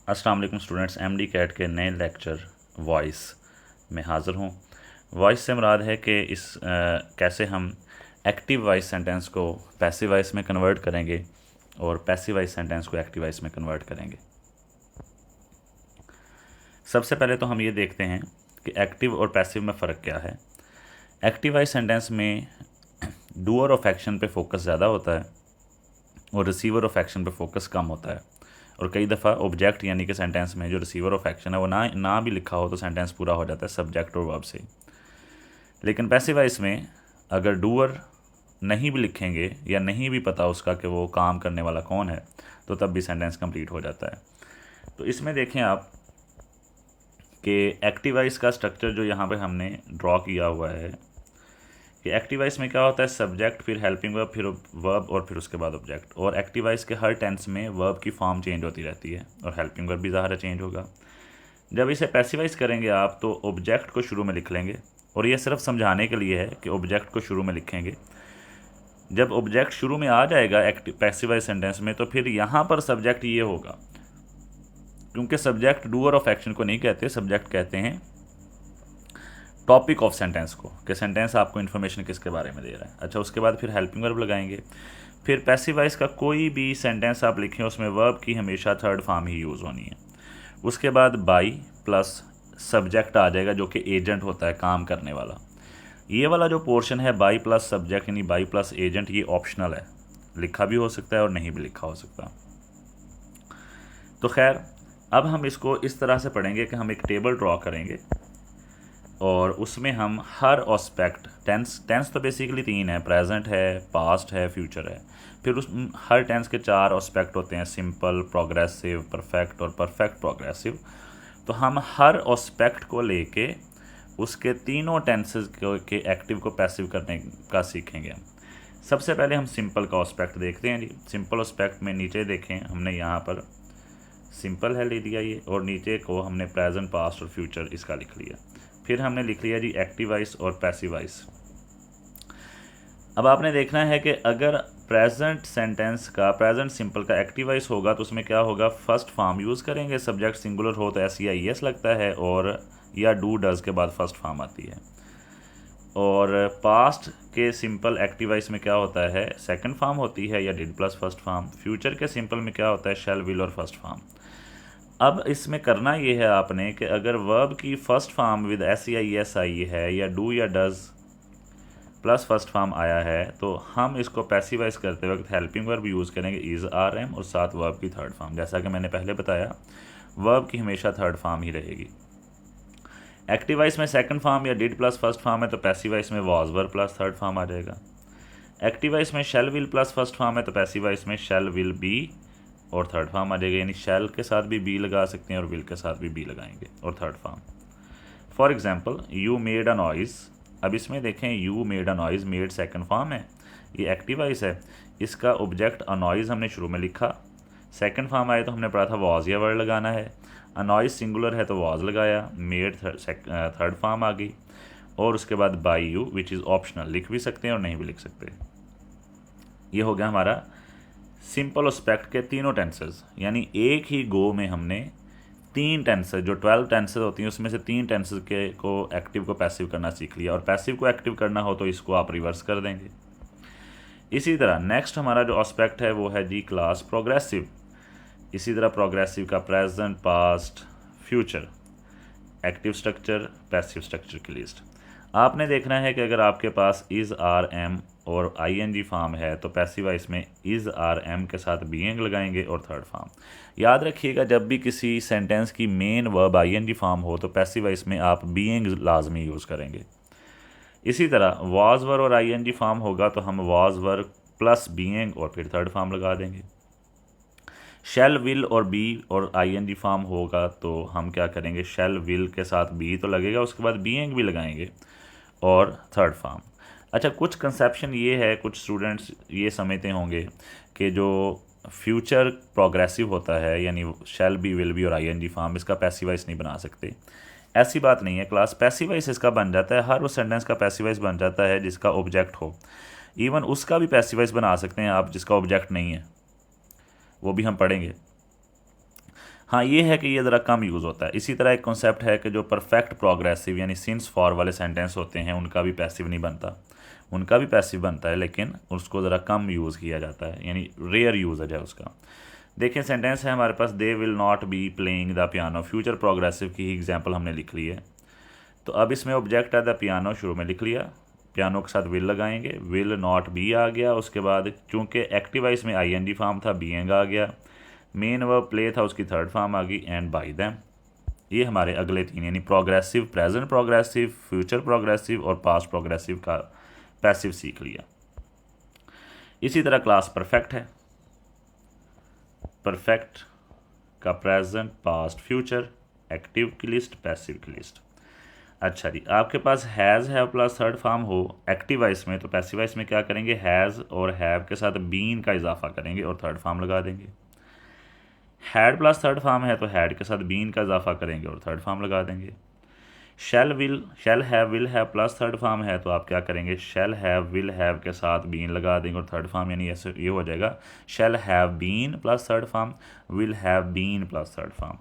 अस्सलाम वालेकुम students, MD cat के नए लेक्चर वॉइस में हाज़िर हूँ। वॉइस से मुराद है कि कैसे हम एक्टिव वॉइस सेंटेंस को पैसिव वॉइस में कन्वर्ट करेंगे और पैसिव वॉइस सेंटेंस को एक्टिव वॉइस में कन्वर्ट करेंगे। सबसे पहले तो हम ये देखते हैं कि एक्टिव और पैसिव में फ़र्क क्या है। एक्टिव वॉइस सेंटेंस में डूअर ऑफ एक्शन पे फोकस ज़्यादा होता है और रिसीवर ऑफ एक्शन पे फोकस कम होता है। और कई दफ़ा ऑब्जेक्ट यानी कि सेंटेंस में जो रिसीवर ऑफ एक्शन है वो ना भी लिखा हो तो सेंटेंस पूरा हो जाता है सब्जेक्ट और वर्ब से। लेकिन पैसिव वॉइस में अगर डूअर नहीं भी लिखेंगे या नहीं भी पता उसका कि वो काम करने वाला कौन है तो तब भी सेंटेंस कंप्लीट हो जाता है। तो इसमें देखें आप कि एक्टिव वॉइस का स्ट्रक्चर जो यहाँ पे हमने ड्रॉ किया हुआ है कि एक्टिव वॉइस में क्या होता है, सब्जेक्ट, फिर हेल्पिंग वर्ब, फिर वर्ब और फिर उसके बाद ऑब्जेक्ट। और एक्टिव वॉइस के हर टेंस में वर्ब की फॉर्म चेंज होती रहती है और हेल्पिंग वर्ब भी ज़ाहिर चेंज होगा। जब इसे पैसिवाइज करेंगे आप तो ऑब्जेक्ट को शुरू में लिख लेंगे और ये सिर्फ समझाने के लिए है कि ऑब्जेक्ट को शुरू में लिखेंगे। जब ऑब्जेक्ट शुरू में आ जाएगा एक्टिव पैसिवाइज सेंटेंस में तो फिर यहाँ पर सब्जेक्ट ये होगा, क्योंकि सब्जेक्ट डूअर ऑफ एक्शन को नहीं कहते, सब्जेक्ट कहते हैं टॉपिक ऑफ सेंटेंस को, कि सेंटेंस आपको इन्फॉर्मेशन किसके बारे में दे रहा है। अच्छा, उसके बाद फिर हेल्पिंग वर्ब लगाएंगे। फिर पैसिव वॉइस का कोई भी सेंटेंस आप लिखें उसमें वर्ब की हमेशा थर्ड फॉर्म ही यूज़ होनी है। उसके बाद बाई प्लस सब्जेक्ट आ जाएगा जो कि एजेंट होता है, काम करने वाला। ये वाला जो पोर्शन है बाई प्लस सब्जेक्ट यानी बाई प्लस एजेंट, ये ऑप्शनल है, लिखा भी हो सकता है और नहीं भी लिखा हो सकता। तो खैर, अब हम इसको इस तरह से पढ़ेंगे कि हम एक टेबल ड्रॉ करेंगे और उसमें हम हर ऑस्पेक्ट, टेंस तो बेसिकली तीन है, प्रेजेंट है, पास्ट है, फ्यूचर है। फिर उस हर टेंस के चार ऑस्पेक्ट होते हैं, सिंपल, प्रोग्रेसिव, परफेक्ट और परफेक्ट प्रोग्रेसिव। तो हम हर ऑस्पेक्ट को लेके उसके तीनों टेंसेस के एक्टिव को पैसिव करने का सीखेंगे हम। सबसे पहले हम सिंपल का ऑस्पेक्ट देखते हैं जी। सिंपल ऑस्पेक्ट में नीचे देखें, हमने यहाँ पर सिंपल है ले लिया ये, और नीचे को हमने प्रेजेंट, पास्ट और फ्यूचर इसका लिख लिया। फिर हमने लिख लिया जी एक्टिव वॉइस और पैसिव वॉइस। अब आपने देखना है कि अगर प्रेजेंट सेंटेंस का, प्रेजेंट सिंपल का एक्टिव वॉइस होगा तो उसमें क्या होगा, फर्स्ट फॉर्म यूज़ करेंगे। सब्जेक्ट सिंगुलर हो तो SEIS लगता है और या डू डज के बाद फर्स्ट फॉर्म आती है। और पास्ट के सिंपल एक्टिव वॉइस में क्या होता है, सेकंड फॉर्म होती है या did plus first form. Future के सिंपल में क्या होता है, शैल, विल और फर्स्ट फॉर्म। अब इसमें करना ये है आपने कि अगर वर्ब की फर्स्ट फॉर्म विद SEIS आई है या डू या डज प्लस फर्स्ट फॉर्म आया है तो हम इसको पैसिवाइज करते वक्त हेल्पिंग वर्ब यूज़ करेंगे इज़, RM और साथ वर्ब की थर्ड फॉर्म। जैसा कि मैंने पहले बताया, वर्ब की हमेशा थर्ड फॉर्म ही रहेगी। एक्टिव वॉइस में सेकंड फॉर्म या डिड प्लस फर्स्ट फॉर्म है तो पैसिव वॉइस में was verb plus third form आ जाएगा। एक्टिव वॉइस में shall, will plus first form है तो पैसिव वॉइस में शैल, विल, बी और थर्ड फॉर्म आ जाएगा। यानी शैल के साथ भी बी लगा सकते हैं और विल के साथ भी बी लगाएंगे और third form. For example, you made a noise. अब इसमें देखें, you made a noise, made second form है, ये एक्टिव वॉइस है। इसका ऑब्जेक्ट अ नॉइज़ हमने शुरू में लिखा, सेकंड फॉर्म आए तो हमने पढ़ा था वॉज या वर्ड लगाना है। अ नॉइज़ सिंगुलर है तो वॉज लगाया, मेड थर्ड फॉर्म आ गई। और उसके बाद by you which is optional, लिख भी सकते हैं और नहीं भी लिख सकते। ये हो गया हमारा सिंपल ऑस्पेक्ट के तीनों टेंसेस। यानी एक ही गो में हमने तीन टेंसेस, जो 12 टेंसेस होती हैं उसमें से तीन टेंसेस के को एक्टिव को पैसिव करना सीख लिया। और पैसिव को एक्टिव करना हो तो इसको आप रिवर्स कर देंगे। इसी तरह नेक्स्ट हमारा जो ऑस्पेक्ट है वो है जी क्लास प्रोग्रेसिव। इसी तरह प्रोग्रेसिव का present, past, future, active structure, passive structure की लिस्ट। आपने देखना है कि अगर आपके पास इज़, RM और ING फॉर्म है तो पैसिव वॉइस में इज़, RM के साथ बीइंग लगाएंगे और थर्ड फॉर्म। याद रखिएगा, जब भी किसी सेंटेंस की मेन वर्ब ING फॉर्म हो तो पैसिव वॉइस में आप बीइंग लाजमी यूज़ करेंगे। इसी तरह वाज वर्ब और ING फॉर्म होगा तो हम वाज वर्ब प्लस बीइंग और फिर थर्ड फॉर्म लगा देंगे। शैल, विल और बी और ING फॉर्म होगा तो हम क्या करेंगे, शैल, विल के साथ बी तो लगेगा, उसके बाद बीइंग भी लगाएंगे और थर्ड फॉर्म। अच्छा, कुछ कंसेप्शन ये है, कुछ स्टूडेंट्स ये समझते होंगे कि जो फ्यूचर प्रोग्रेसिव होता है यानी शैल बी, विल बी और ING फॉर्म, इसका पैसिव वॉइस नहीं बना सकते। ऐसी बात नहीं है क्लास, पैसिव वॉइस इसका बन जाता है। हर उस सेंटेंस का पैसिव वॉइस बन जाता है जिसका ऑब्जेक्ट हो। इवन उसका भी पैसिव वॉइस बना सकते हैं आप जिसका ऑब्जेक्ट नहीं है, वो भी हम पढ़ेंगे। हाँ ये है कि ये ज़रा कम यूज़ होता है। इसी तरह एक कॉन्सेप्ट है कि जो परफेक्ट प्रोग्रेसिव यानी सिंस फॉर वाले सेंटेंस होते हैं उनका भी पैसिव नहीं बनता, उनका भी पैसिव बनता है लेकिन उसको ज़रा कम यूज़ किया जाता है, यानी रेयर यूज़ेज है उसका। देखें सेंटेंस है हमारे पास, they will not be playing the piano, future progressive की ही एग्जाम्पल हमने लिख ली है। तो अब इसमें ऑब्जेक्ट है द पियानो, शुरू में लिख लिया, पियानो के साथ विल लगाएंगे, विल नॉट बी आ गया, उसके बाद चूँकि एक्टिव वॉइस में आईएनजी फॉर्म था बीइंग आ गया, मेन वर्ब प्ले था उसकी थर्ड फॉर्म आ गई, एंड बाय देम। ये हमारे अगले तीन यानी progressive, present progressive, future progressive और पास्ट प्रोग्रेसिव का पैसिव सीख लिया। इसी तरह क्लास परफेक्ट है, परफेक्ट का प्रेजेंट, पास्ट, फ्यूचर, एक्टिव की लिस्ट, पैसिव की लिस्ट। अच्छा जी, आपके पास has have plus third form हो एक्टिव वॉइस में, तो पैसिव वॉइस में क्या करेंगे, हैज़ और हैव के साथ बीन का इजाफा करेंगे और थर्ड फॉर्म लगा देंगे। हैड प्लस थर्ड फॉर्म है तो हैड के साथ बीन का इजाफा करेंगे और थर्ड फॉर्म लगा देंगे। शैल will have plus third form है तो आप क्या करेंगे, शैल हैव विल हैव के साथ बीन लगा देंगे और थर्ड फॉर्म, यानी ऐसे ये हो जाएगा shall have been plus third form, will have been plus third form.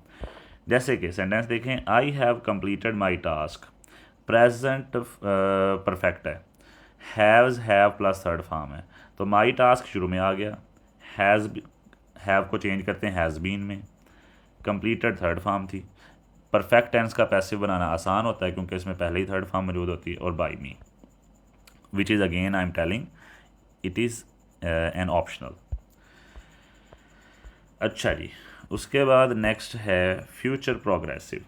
जैसे कि सेंटेंस देखें, I have completed my task, present perfect है, has have plus third form है तो माई टास्क शुरू में आ गया, हैव को चेंज करते हैं हैज़ बीन में, कंप्लीटेड थर्ड फॉर्म थी। परफेक्ट टेंस का पैसिव बनाना आसान होता है क्योंकि इसमें पहले ही थर्ड फॉर्म मौजूद होती है, और by me which is again I am telling it is an optional. अच्छा जी, उसके बाद नेक्स्ट है फ्यूचर प्रोग्रेसिव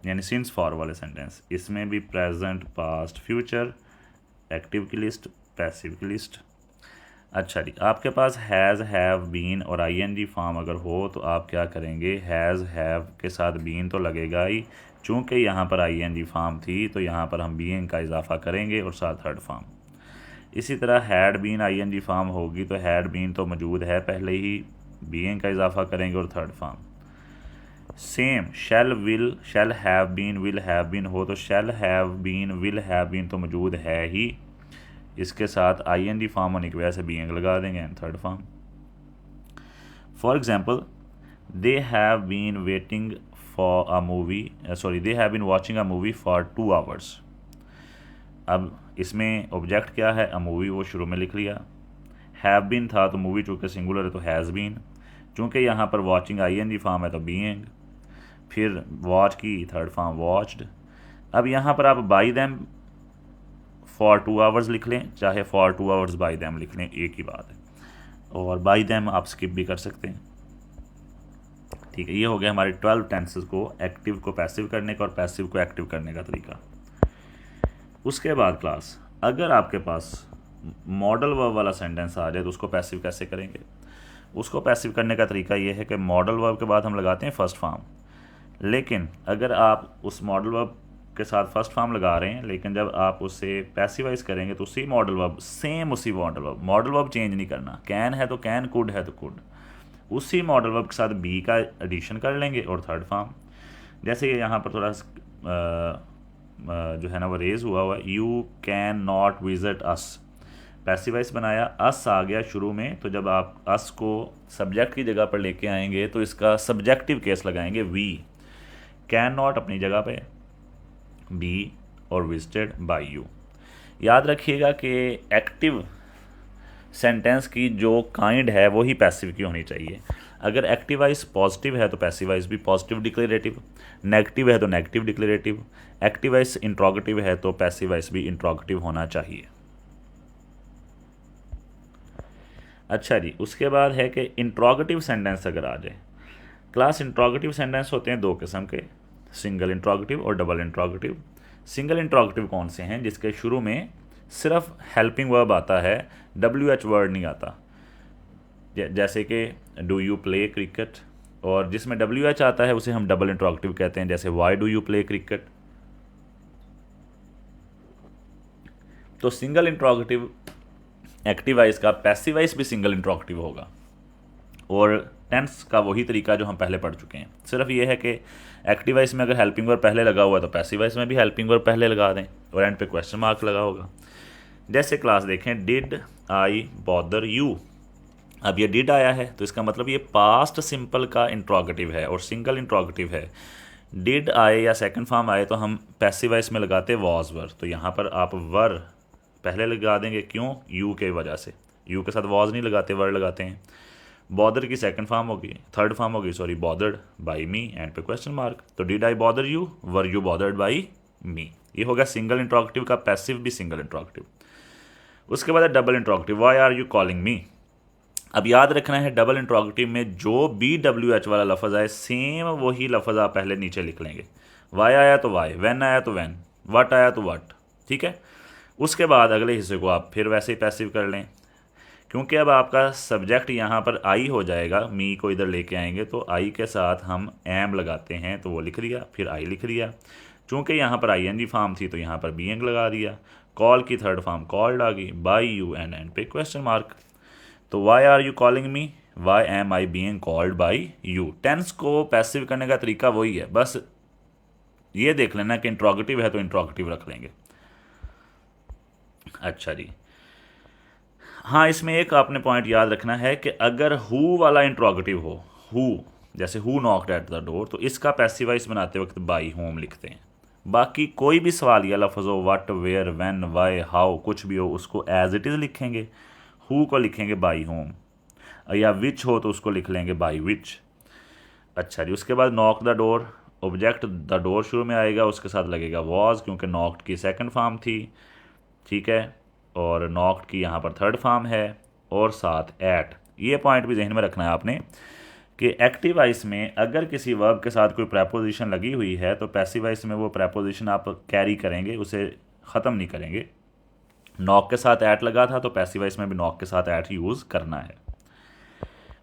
यानी सिंस फॉर वाले सेंटेंस, इसमें भी प्रेजेंट, पास्ट, फ्यूचर, एक्टिव की लिस्ट, पैसिव की लिस्ट। अच्छा जी, आपके पास हैज़ हैव बीन और आईएनजी फॉर्म अगर हो तो आप क्या करेंगे, हैज़ हैव के साथ बीन तो लगेगा ही, चूँकि यहाँ पर आईएनजी फॉर्म थी तो यहाँ पर हम बीइंग का इजाफा करेंगे और साथ थर्ड फॉर्म। इसी तरह हैड बीन आईएनजी फॉर्म होगी तो हैड बीन तो मौजूद है पहले ही, बीइंग का इजाफा करेंगे और third form. Same shall have been will have been हो तो shall have been will have been तो मौजूद है ही, इसके साथ आईएनजी फॉर्म होने की वजह से बीइंग लगा देंगे and third form. For example, they have been waiting for a movie, they have been watching a movie for 2 hours। अब इसमें ऑब्जेक्ट क्या है, अ मूवी, वो शुरू में लिख लिया, हैव बीन था तो मूवी चूँकि सिंगुलर है तो हैज़ बीन, चूँकि यहाँ पर वॉचिंग आईएनजी फॉर्म है तो बीइंग, फिर वॉच की थर्ड फॉर्म वॉच्ड। अब यहाँ पर आप बाई दैम फॉर 2 hours लिख लें, चाहे फॉर 2 hours बाई दैम लिख लें, एक ही बात है, और बाई दैम आप स्किप भी कर सकते हैं। ठीक है, ये हो गया हमारे 12 टेंसेस को एक्टिव को पैसिव करने का और पैसिव को एक्टिव करने का तरीका। उसके बाद क्लास, अगर आपके पास मॉडल वर्ब वाला सेंटेंस आ जाए तो उसको पैसिव कैसे करेंगे। उसको पैसिव करने का तरीका ये है कि मॉडल वर्ब के बाद हम लगाते हैं फर्स्ट फॉर्म, लेकिन अगर आप उस मॉडल वर्ब के साथ फर्स्ट फॉर्म लगा रहे हैं लेकिन जब आप उसे पैसिवाइज करेंगे तो उसी मॉडल वर्ब, सेम उसी मॉडल वर्ब चेंज नहीं करना, कैन है तो कैन, कुड है तो कुड, उसी मॉडल वर्ब के साथ बी का एडिशन कर लेंगे और थर्ड फॉर्म। जैसे ये यहाँ पर थोड़ा जो है ना वो रेज हुआ है, you can not visit us, passivise बनाया, अस आ गया शुरू में, तो जब आप अस को सब्जेक्ट की जगह पर लेके आएंगे तो इसका सब्जेक्टिव केस लगाएंगे वी, कैन नॉट अपनी जगह पे, बी और विजिटेड बाय यू। याद रखिएगा कि एक्टिव सेंटेंस की जो काइंड है वही पैसिव की होनी चाहिए। अगर एक्टिवाइज पॉजिटिव है तो पैसिवाइज भी पॉजिटिव डिक्लेरेटिव, नेगेटिव है तो नेगेटिव डिक्लेरेटिव, एक्टिवाइज इंट्रोगेटिव है तो पैसिवाइज भी इंट्रोगेटिव होना चाहिए। अच्छा जी, उसके बाद है कि इंट्रोगेटिव सेंटेंस अगर आ जाए, क्लास इंट्रोगेटिव सेंटेंस होते हैं 2 किस्म के, सिंगल इंट्रोगेटिव और डबल इंट्रोगेटिव। सिंगल इंट्रोगेटिव कौन से हैं, जिसके शुरू में सिर्फ हेल्पिंग वर्ब आता है, WH वर्ड नहीं आता, जैसे कि डू यू प्ले क्रिकेट, और जिसमें WH आता है उसे हम डबल इंट्रोगेटिव कहते हैं, जैसे why do you play cricket. तो सिंगल इंट्रोगेटिव एक्टिवाइज का पैसिवाइज भी सिंगल इंट्रोगेटिव होगा, और टेंस का वही तरीका जो हम पहले पढ़ चुके हैं, सिर्फ ये है कि एक्टिवाइज में अगर हेल्पिंग वर्ब पहले लगा हुआ है तो पैसिवाइज में भी हेल्पिंग वर्ब पहले लगा दें और एंड पे क्वेश्चन मार्क लगा होगा। जैसे क्लास देखें, डिड आई बॉदर यू, अब ये डिड आया है तो इसका मतलब ये पास्ट सिंपल का इंट्रोगेटिव है और सिंगल इंट्रोगेटिव है। डिड आए या सेकंड फॉर्म आए तो हम पैसिव वॉइस में लगाते वॉज वर, तो यहाँ पर आप वर पहले लगा देंगे, क्यों? यू के वजह से, यू के साथ वॉज नहीं लगाते, वर लगाते हैं। बॉदर की सेकंड फॉर्म होगी, थर्ड फॉर्म होगी sorry, bothered by me end पे क्वेश्चन मार्क, तो did I bother you, were you bothered by me. ये होगा सिंगल इंट्रोगेटिव का, पैसिव भी सिंगल इंट्रोगेटिव। उसके बाद है double interrogative, why are you calling me. अब याद रखना है डबल इंट्रोगेटिव में जो BWH वाला लफज आए सेम वही लफज आप पहले नीचे लिख लेंगे। वाई आया तो वाई, वैन आया तो वैन, वट आया तो वट, ठीक है। उसके बाद अगले हिस्से को आप फिर वैसे ही पैसिव कर लें, क्योंकि अब आपका सब्जेक्ट यहाँ पर आई हो जाएगा, मी को इधर लेके आएंगे तो आई के साथ हम एम लगाते हैं तो वो लिख दिया, फिर आई लिख दिया। चूँकि यहाँ पर ING फॉर्म थी तो यहाँ पर बीइंग लगा दिया। कॉल की थर्ड फॉर्म कॉल्ड आ गई, बाई यू एंड पे क्वेश्चन मार्क। तो why are you calling me, why am I being called by you. Tense को पैसिव करने का तरीका वही है, बस ये देख लेना कि इंट्रोगेटिव है तो इंट्रोगेटिव रख लेंगे। अच्छा जी, हाँ इसमें एक आपने पॉइंट याद रखना है कि अगर हु वाला इंट्रोगेटिव हो, हु जैसे who knocked at the door, तो इसका पैसिव वॉइस बनाते वक्त बाई होम लिखते हैं। बाकी कोई भी सवाल या लफ्ज़ हो, what, where, when, why, how, कुछ भी हो, उसको एज इट इज़ लिखेंगे। हु को लिखेंगे बाई होम, या विच हो तो उसको लिख लेंगे बाई विच। अच्छा जी, उसके बाद knock the door, object the door शुरू में आएगा, उसके साथ लगेगा वॉज क्योंकि नॉक्ड की सेकंड फॉर्म थी, ठीक है, और नॉक्ड की यहाँ पर थर्ड फॉर्म है, और साथ एट। ये पॉइंट भी जहन में रखना है आपने कि एक्टिव वॉइस में अगर किसी वर्ब के साथ कोई प्रेपोजिशन लगी हुई है तो पैसिव वॉइस में वो प्रेपोजिशन आप कैरी करेंगे, उसे ख़त्म नहीं करेंगे। नॉक के साथ एट लगा था तो पैसिव वॉइस में भी नॉक के साथ एट यूज़ करना है।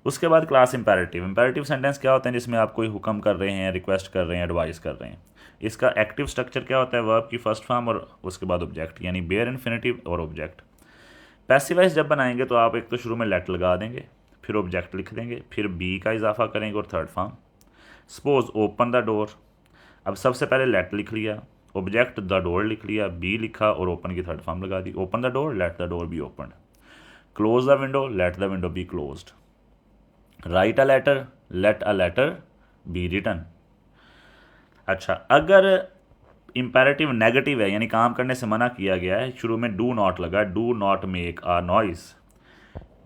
उसके बाद क्लास इंपेरेटिव। इंपेरेटिव सेंटेंस क्या होते हैं? जिसमें आप कोई हुक्म कर रहे हैं, रिक्वेस्ट कर रहे हैं, एडवाइस कर रहे हैं। इसका एक्टिव स्ट्रक्चर क्या होता है? वर्ब की फर्स्ट फॉर्म और उसके बाद ऑब्जेक्ट, यानी बेयर इन्फिनिटिव और ऑब्जेक्ट। पैसिव वॉइस जब बनाएंगे तो आप एक तो शुरू में लेट लगा देंगे, फिर ऑब्जेक्ट लिख देंगे, फिर बी का इजाफा करेंगे और third form. Suppose open the door, अब सबसे पहले लेट लिख लिया, ऑब्जेक्ट द डोर लिख लिया, बी लिखा और ओपन की थर्ड फॉर्म लगा दी। Open the door, let the door be open. Close the window, let the window be closed. Write a letter, let a letter be written. अच्छा, अगर imperative negative है यानी काम करने से मना किया गया है, शुरू में डू नॉट लगा, do not make a noise,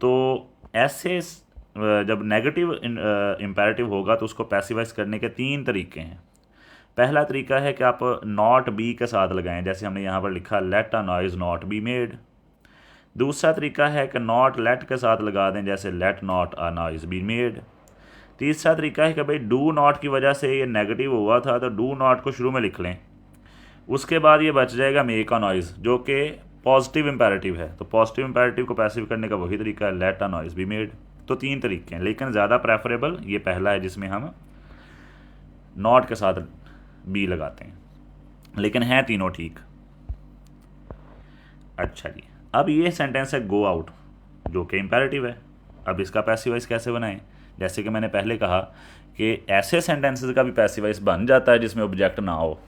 तो ऐसे जब नेगेटिव इंपेरेटिव होगा तो उसको पैसिवाइज करने के तीन तरीके हैं। पहला तरीका है कि आप नॉट बी के साथ लगाएं, जैसे हमने यहाँ पर लिखा let a noise not be made. दूसरा तरीका है कि नॉट लेट के साथ लगा दें, जैसे let not a noise be made. तीसरा तरीका है कि भाई डू नॉट की वजह से ये नेगेटिव हुआ था तो डू नॉट को शुरू में लिख लें, उसके बाद ये बच जाएगा मेक अ नॉइज जो कि पॉजिटिव इंपेरेटिव है। तो पॉजिटिव इंपेरेटिव को पैसिव करने का वही तरीका है, let a noise be made. तो तीन तरीके हैं, लेकिन ज़्यादा प्रेफरेबल ये पहला है जिसमें हम नॉट के साथ बी लगाते हैं, लेकिन हैं तीनों ठीक। अच्छा जी, अब ये सेंटेंस है गो आउट जो कि इंपेरेटिव है। अब इसका पैसिवाइज कैसे बनाएं? जैसे कि मैंने पहले कहा कि ऐसे सेंटेंसेस का भी पैसिवाइज बन जाता है जिसमें ऑब्जेक्ट ना हो,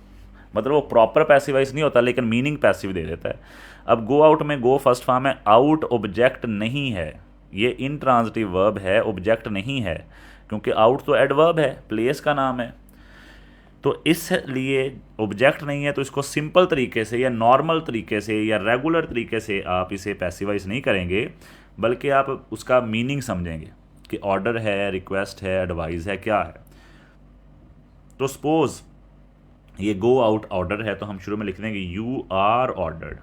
मतलब वो प्रॉपर पैसिवाइज नहीं होता लेकिन मीनिंग पैसिव दे देता है। अब गो आउट में गो फर्स्ट फॉर्म है, आउट ऑब्जेक्ट नहीं है, ये इनट्रांजिटिव वर्ब है, ऑब्जेक्ट नहीं है, क्योंकि आउट तो एडवर्ब है, प्लेस का नाम है, तो इसलिए ऑब्जेक्ट नहीं है। तो इसको सिंपल तरीके से या नॉर्मल तरीके से या रेगुलर तरीके से आप इसे पैसिवाइज नहीं करेंगे, बल्कि आप उसका मीनिंग समझेंगे कि ऑर्डर है, रिक्वेस्ट है, एडवाइस है, क्या है। तो सपोज ये गो आउट ऑर्डर है तो हम शुरू में लिख देंगे यू आर ऑर्डर्ड।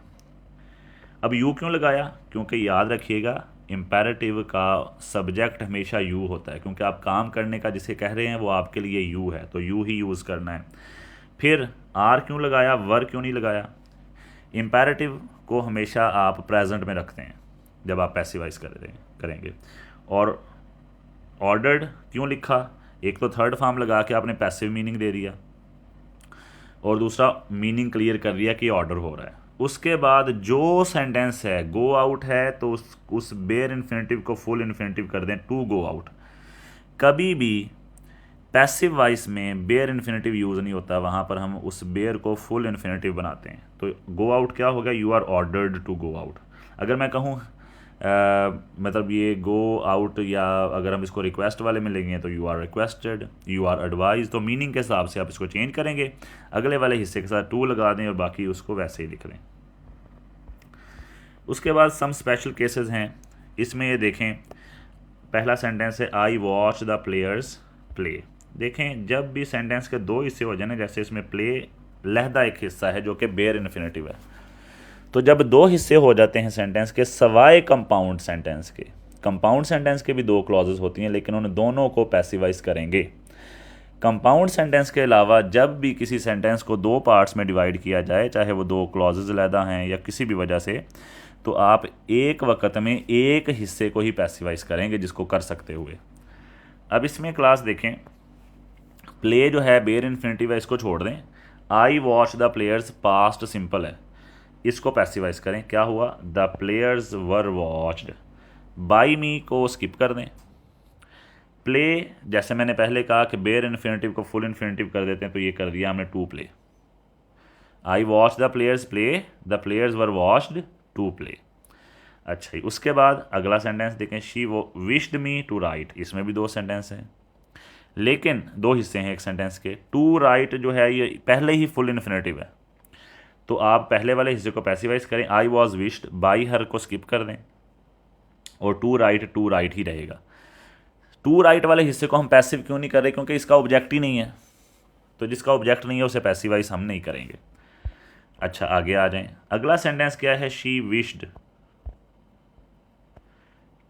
अब यू क्यों लगाया? क्योंकि याद रखिएगा इम्पेरेटिव का सब्जेक्ट हमेशा यू होता है, क्योंकि आप काम करने का जिसे कह रहे हैं वो आपके लिए यू है, तो यू ही यूज़ करना है। फिर आर क्यों लगाया, वर क्यों नहीं लगाया? इम्पेरेटिव को हमेशा आप प्रेजेंट में रखते हैं जब आप पैसिवाइज करेंगे। और ऑर्डर्ड क्यों लिखा? एक तो थर्ड फॉर्म लगा के आपने पैसिव मीनिंग दे दिया और दूसरा मीनिंग क्लियर कर दिया कि ऑर्डर हो रहा है। उसके बाद जो सेंटेंस है गो आउट है तो उस बेयर इन्फिनेटिव को फुल इन्फिनेटिव कर दें, टू गो आउट। कभी भी पैसिव वॉइस में बेयर इन्फिनेटिव यूज़ नहीं होता, वहाँ पर हम उस बेयर को फुल इन्फिनेटिव बनाते हैं। तो गो आउट क्या होगा? You are ordered to go out. अगर मैं कहूँ मतलब ये गो आउट, या अगर हम इसको रिक्वेस्ट वाले में लेंगे तो you are requested, you are advise, तो मीनिंग के हिसाब से आप इसको चेंज करेंगे, अगले वाले हिस्से के साथ टू लगा दें और बाकी उसको वैसे ही लिख लें। उसके बाद सम स्पेशल केसेस हैं, इसमें ये देखें, पहला सेंटेंस है आई वॉच द प्लेयर्स प्ले। देखें जब भी सेंटेंस के दो हिस्से हो जाए ना, जैसे इसमें प्ले लहदा एक हिस्सा है जो कि बेयर इन्फिनेटिव है, तो जब दो हिस्से हो जाते हैं सेंटेंस के, सवाए कंपाउंड सेंटेंस के, कंपाउंड सेंटेंस के भी दो क्लॉजेस होती हैं लेकिन उन दोनों को पैसिवाइज करेंगे। कंपाउंड सेंटेंस के अलावा जब भी किसी सेंटेंस को दो पार्ट्स में डिवाइड किया जाए, चाहे वो दो क्लॉजेज अलहदा हैं या किसी भी वजह से, तो आप एक वक्त में एक हिस्से को ही पैसिवाइज करेंगे जिसको कर सकते हुए। अब इसमें क्लास देखें, प्ले जो है बेयर इन्फिनिटिव है, इसको छोड़ दें। I watch the players past simple है, इसको पैसिवाइज करें, क्या हुआ, the players were watched. By me को स्किप कर दें। प्ले जैसे मैंने पहले कहा कि बेयर इन्फिनिटिव को फुल इन्फिनिटिव कर देते हैं, तो ये कर दिया हमने to play. I watch the players play, the players were watched to play. अच्छा, उसके बाद अगला सेंटेंस देखें, शी वो विश्ड मी टू राइट, इसमें भी दो सेंटेंस हैं लेकिन दो हिस्से हैं एक सेंटेंस के। टू राइट जो है ये पहले ही फुल इन्फिनेटिव है, तो आप पहले वाले हिस्से को पैसिवाइज करें, आई वॉज विश्ड, बाई हर को स्किप कर दें और टू राइट ही रहेगा। टू राइट वाले हिस्से को हम पैसिव क्यों नहीं कर रहे, क्योंकि इसका ऑब्जेक्ट ही नहीं है, तो जिसका ऑब्जेक्ट नहीं है उसे पैसिवाइज हम नहीं करेंगे। अच्छा, आगे आ जाएं, अगला सेंटेंस क्या है, she wished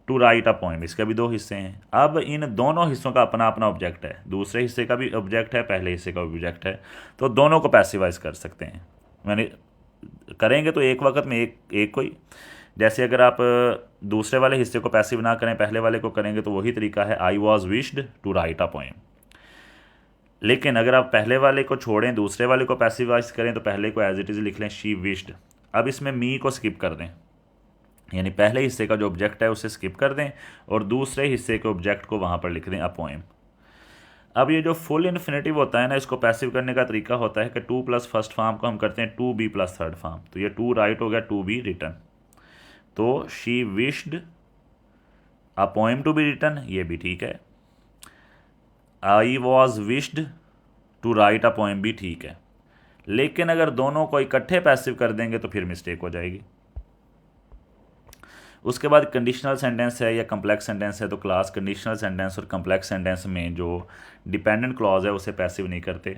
to write a poem, इसके भी दो हिस्से हैं। अब इन दोनों हिस्सों का अपना अपना ऑब्जेक्ट है, दूसरे हिस्से का भी ऑब्जेक्ट है, पहले हिस्से का भी ऑब्जेक्ट है, तो दोनों को पैसिवाइज कर सकते हैं। मैंने करेंगे तो एक वक्त में एक को ही, जैसे अगर आप दूसरे वाले हिस्से को पैसिव ना करें, पहले वाले को करेंगे, तो वही तरीका है, I was wished to write a poem. लेकिन अगर आप पहले वाले को छोड़ें, दूसरे वाले को पैसिवाइज करें, तो पहले को एज इट इज़ लिख लें, शी विश्ड। अब इसमें मी को स्किप कर दें, यानी पहले हिस्से का जो ऑब्जेक्ट है उसे स्किप कर दें और दूसरे हिस्से के ऑब्जेक्ट को वहाँ पर लिख दें, अ पोएम। अब ये जो फुल इन्फिनेटिव होता है ना, इसको पैसिव करने का तरीका होता है कि टू प्लस फर्स्ट फॉर्म को हम करते हैं to be plus third form, तो ये टू राइट हो गया, टू बी रिटन, तो she wished a poem to be written, ये भी ठीक है। I was wished to write a poem भी ठीक है, लेकिन अगर दोनों को इकट्ठे पैसिव कर देंगे तो फिर मिस्टेक हो जाएगी। उसके बाद कंडीशनल सेंटेंस है या कम्प्लेक्स सेंटेंस है, तो क्लास कंडीशनल सेंटेंस और कम्प्लेक्स सेंटेंस में जो डिपेंडेंट क्लॉज है उसे पैसिव नहीं करते,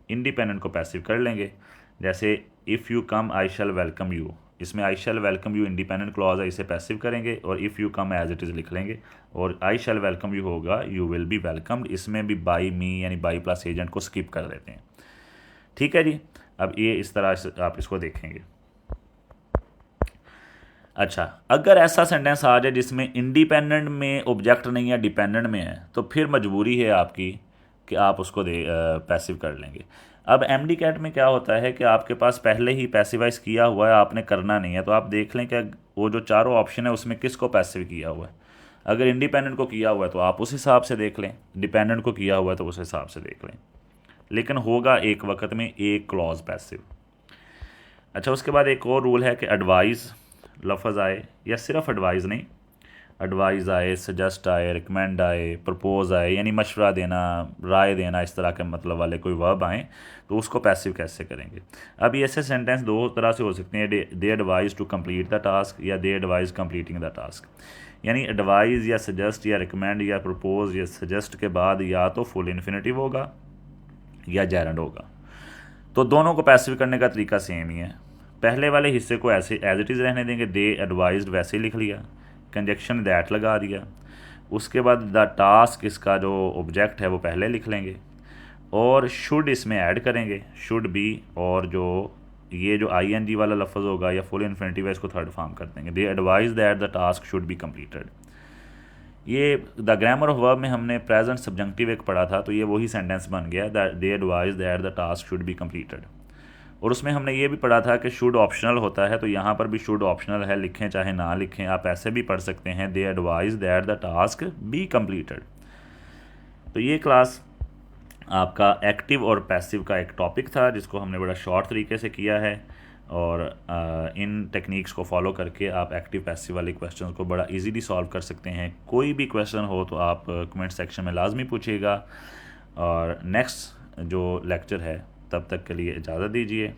इंडिपेंडेंट को पैसिव कर लेंगे। जैसे if you come I shall welcome you, इसमें I shall welcome you independent clause है, इसे पैसिव करेंगे और if you come as it is लिख लेंगे, और आई शैल वेलकम यू होगा यू विल बी वेलकम्ड, इसमें भी बाई मी यानी बाई प्लस एजेंट को स्किप कर देते हैं। ठीक है जी, अब ये इस तरह से आप इसको देखेंगे। अच्छा, अगर ऐसा सेंटेंस आ जाए जिसमें इंडिपेंडेंट में ऑब्जेक्ट नहीं है, डिपेंडेंट में है, तो फिर मजबूरी है आपकी कि आप उसको पैसिव कर लेंगे। अब एमडी कैट में क्या होता है कि आपके पास पहले ही पैसिवाइज किया हुआ है, आपने करना नहीं है, तो आप देख लें कि वो जो चारों ऑप्शन है उसमें किसको पैसिव किया हुआ है। अगर इंडिपेंडेंट को किया हुआ है तो आप उस हिसाब से देख लें, डिपेंडेंट को किया हुआ है तो उस हिसाब से देख लें, लेकिन होगा एक वक्त में एक क्लॉज पैसिव। अच्छा, उसके बाद एक और रूल है कि एडवाइज़ लफ्ज़ आए, या सिर्फ एडवाइस नहीं, एडवाइस आए, सजेस्ट आए, रिकमेंड आए, प्रपोज आए, यानी मशवरा देना, राय देना, इस तरह के मतलब वाले कोई वर्ब आए, तो उसको पैसिव कैसे करेंगे। अब ये ऐसे सेंटेंस दो तरह से हो सकते हैं, they advise to complete the task या they advise completing the task. यानी एडवाइज़ या सजेस्ट या रिकमेंड या प्रपोज या सजेस्ट के बाद या तो फुल इन्फिनेटिव होगा या जेरेंड होगा, तो दोनों को पैसिव करने का तरीका सेम ही है। पहले वाले हिस्से को ऐसे एज इट इज़ रहने देंगे, दे एडवाइज्ड वैसे ही लिख लिया, कंजक्शन दैट लगा दिया। उसके बाद द टास्क, इसका जो ऑब्जेक्ट है वो पहले लिख लेंगे और शुड इसमें ऐड करेंगे, शुड बी, और जो ये जो ING वाला लफ्ज़ होगा या फुल इन्फिनेटिव है इसको थर्ड फॉर्म कर देंगे, दे advise that the task should be completed. ये द ग्रामर ऑफ वर्ब में हमने प्रेजेंट सब्जंक्टिव एक पढ़ा था, तो ये वही सेंटेंस बन गया, that they advise that the task should be completed. और उसमें हमने ये भी पढ़ा था कि शुड ऑप्शनल होता है, तो यहाँ पर भी शुड ऑप्शनल है, लिखें चाहे ना लिखें, आप ऐसे भी पढ़ सकते हैं, they advise that the task be completed. तो ये क्लास आपका एक्टिव और पैसिव का एक टॉपिक था जिसको हमने बड़ा शॉर्ट तरीके से किया है। और इन टेक्निक्स को फॉलो करके आप एक्टिव पैसिव वाले क्वेश्चन को बड़ा इजीली सॉल्व कर सकते हैं। कोई भी क्वेश्चन हो तो आप कमेंट सेक्शन में लाजमी पूछिएगा। और नेक्स्ट जो लेक्चर है तब तक के लिए इजाज़त दीजिए।